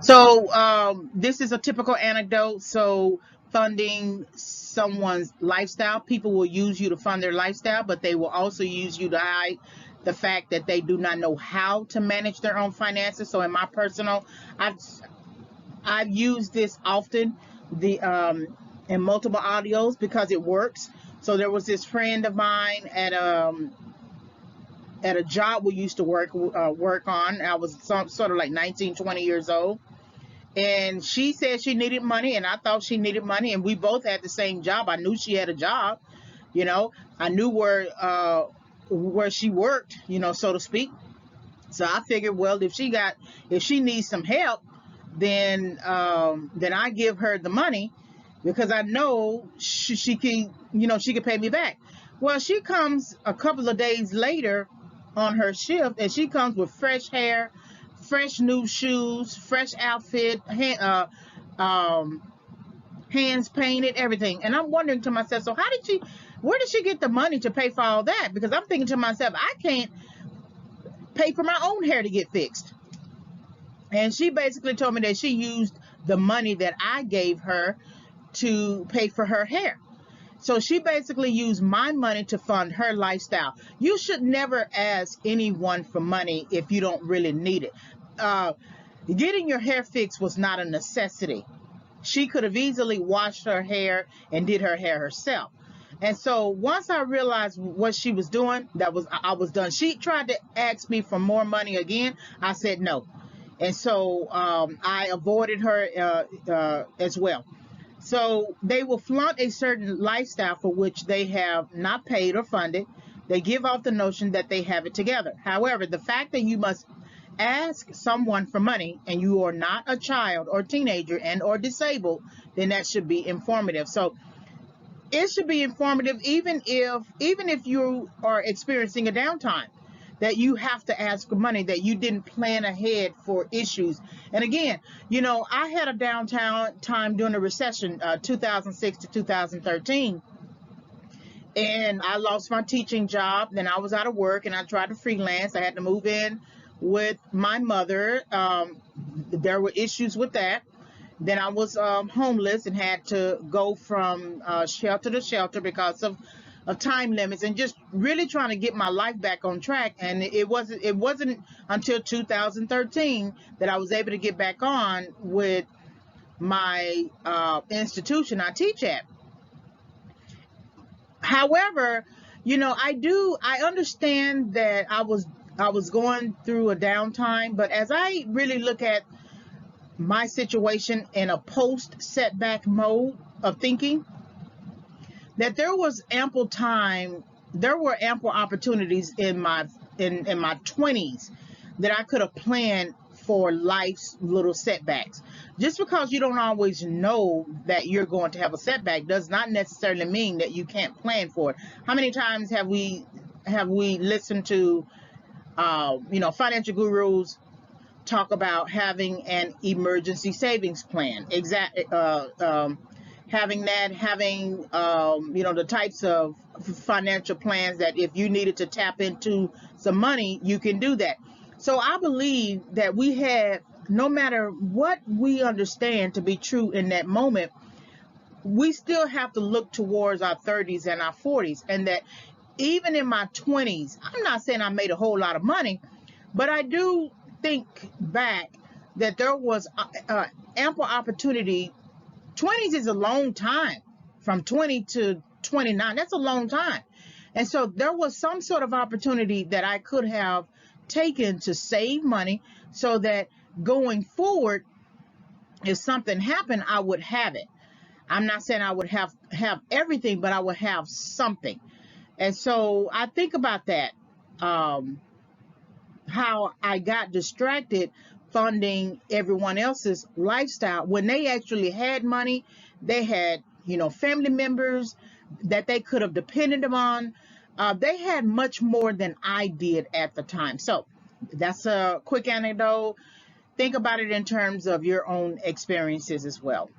So this is a typical anecdote. So funding someone's lifestyle, people will use you to fund their lifestyle, but they will also use you to hide the fact that they do not know how to manage their own finances. So in my personal, I've I've used this often, the in multiple audios because it works. So there was this friend of mine at a job we used to work on. I was sort of like 19, 20 years old, and she said she needed money, and I thought she needed money, and we both had the same job. I knew she had a job, you know. I knew where she worked, so to speak. So I figured, well, if she needs some help, then I give her the money because I know she can, she can pay me back. Well, she comes a couple of days later on her shift, and she comes with fresh hair, fresh new shoes, fresh outfit, um, hands painted, everything. And I'm wondering to myself, so where did she get the money to pay for all that? Because I'm thinking to myself, I can't pay for my own hair to get fixed. And she basically told me that she used the money that I gave her to pay for her hair. So she basically used my money to fund her lifestyle. You should never ask anyone for money if you don't really need it. Uh, Getting your hair fixed was not a necessity. She could have easily washed her hair and did her hair herself. And so once I realized what she was doing, I was done. She tried to ask me for more money again. I said no. And so I avoided her as well. So they will flaunt a certain lifestyle for which they have not paid or funded. They give off the notion that they have it together. However, the fact that you must ask someone for money and you are not a child or teenager and or disabled, then that should be informative. So it should be informative even if you are experiencing a downtime, that you have to ask for money, that you didn't plan ahead for issues. And again, I had a downtown time during the recession, 2006 to 2013, and I lost my teaching job. Then I was out of work and I tried to freelance. I had to move in with my mother. There were issues with that. Then I was homeless and had to go from shelter to shelter because of time limits and just really trying to get my life back on track. And it wasn't until 2013 that I was able to get back on with my institution I teach at. However, I understand that I was going through a downtime, but as I really look at my situation in a post setback mode of thinking, that there were ample opportunities in my 20s that I could have planned for life's little setbacks. Just because you don't always know that you're going to have a setback does not necessarily mean that you can't plan for it. How many times have we listened to financial gurus talk about having an emergency savings plan? Exactly. Having the types of financial plans that if you needed to tap into some money, you can do that. So I believe that no matter what we understand to be true in that moment, we still have to look towards our 30s and our 40s, and that even in my 20s, I'm not saying I made a whole lot of money, but I do think back that there was ample opportunity. 20s is a long time. From 20 to 29, that's a long time. And so there was some sort of opportunity that I could have taken to save money so that going forward, if something happened, I would have it. I'm not saying I would have everything, but I would have something. And so I think about that, um, how I got distracted funding everyone else's lifestyle when they actually had money. They had, family members that they could have depended on. They had much more than I did at the time. So that's a quick anecdote. Think about it in terms of your own experiences as well.